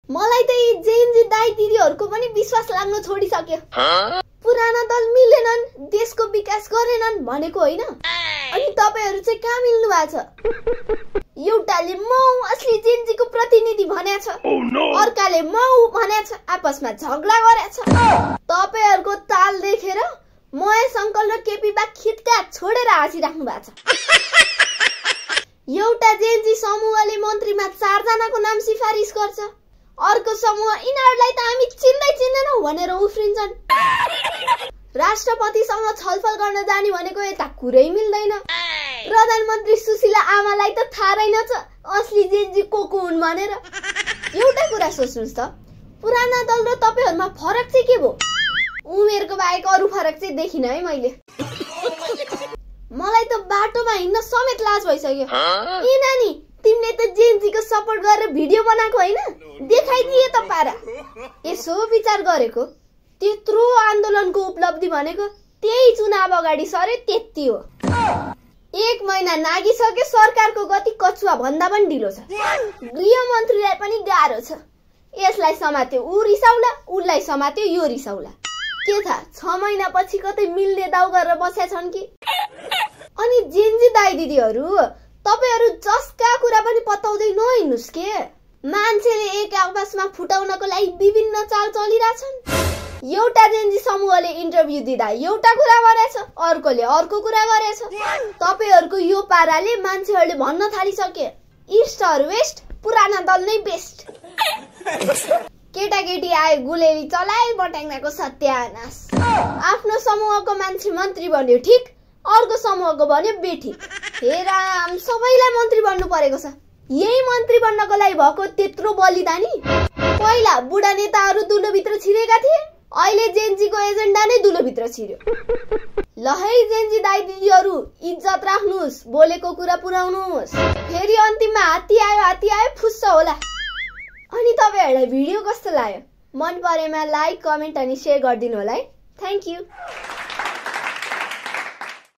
मलाई त यी जेनजी दाइ दिदीहरुको पनि विश्वास लाग्न छोडिसक्यो। पुराना दल मिलेनन्, देशको विकास गरेनन् भनेको होइन, अनि तपाईहरु चाहिँ कहाँ मिल्नु भएको छ? एउटाले म असली जेनजीको प्रतिनिधि भनेछ, अर्काले म भनेछ, आपसमा झगडा गरेछ। तपाईहरुको ताल देखेर महेश अंकल र केपी बा खिटका छोडेर हाँसिराख्नु भएको छ। एउटा जेनजी समूहले मन्त्रीमा 4 जनाको नाम सिफारिस गर्छ, अर्को समूह यिनीहरुलाई त हामी चिन्दैनौ भनेर उफ्रिन्छन्। राष्ट्रपतिसँग छलफल गर्न जाने भनेको यता कुरै मिल्दैन। प्रधानमन्त्री सुशीला आमालाई त थाहा रहेनछ असली जेनजी को हुन् भनेर। एउटा कुरा सोच्नुस् त, पुराना दल र तपाईहरुमा फरक चाहिँ के भो? उमेरको बाहेक अरु फरक चाहिँ देखिन है मैले। मलाई त बाटोमा हिँड्न समेत लाज भइसक्यो। ए नानी, तिमीले त जेनजीको सपोर्ट गरेर भिडियो बनाएको हैन? देखाइदिए त पारा। यसो विचार गरेको, त्यत्रो आन्दोलनको उपलब्धि भनेको त्यही चुनाव अगाडि सरे त्यति हो। 1 महिना नागिसक्यो, सरकारको गति कछुवा भन्दा पनि ढिलो छ। गृहमन्त्रीलाई पनि गाह्रो छ। यसलाई समात्यो उ रिसाउला, उलाई समात्यो यो रिसाउला। के थाहा 6 महिनापछि कतै मिल्ने दाउ गरेर बसेका छन् कि? अनि जेनजी दाइ दिदीहरु, तपाईहरु जसका कुरा पनि पत्ताउँदै नहिन्नुस् के? मान्छेले एक आपसमा फुटाउनको लागि विभिन्न चाल चलिरहेछन्। एउटा जेनजी समूहले इन्टरभ्यु दिँदा एउटा कुरा गरेछ, अर्कोले अर्को कुरा गरेछ। तपाईहरुको यो पाराले मान्छेहरुले भन्न थालिसके, इस्ट अर वेस्ट, पुराना दल नै बेस्ट। केटाकेटी आए गुलेली चलाए, बटाङ्नाको सत्यानाश। आफ्नो समूहको मान्छे मन्त्री बन्यो ठिक, अर्को समूहको बन्यो बेठी। हे राम, सबैलाई मन्त्री बन्नु परेको छ। यही मन्त्री बन्नको लागि भएको त्यत्रो बलिदानी? पहिला बुढा नेताहरु दुलोभित्र छिरेका थिए, अहिले जेनजीको एजेन्डा नै दुलोभित्र छिर्यो। ल है जेनजी दाइ दिदीहरु, इज्जत राख्नुस्, बोलेको कुरा पुर्याउनुस्। फेरि अन्तिममा हात्ती आयो फुस्स होला। अनि तपाईहरुलाई भिडियो कस्तो लाग्यो? मन परेमा लाइक, कमेन्ट अनि शेयर गरिदिनु होला है। Thank you.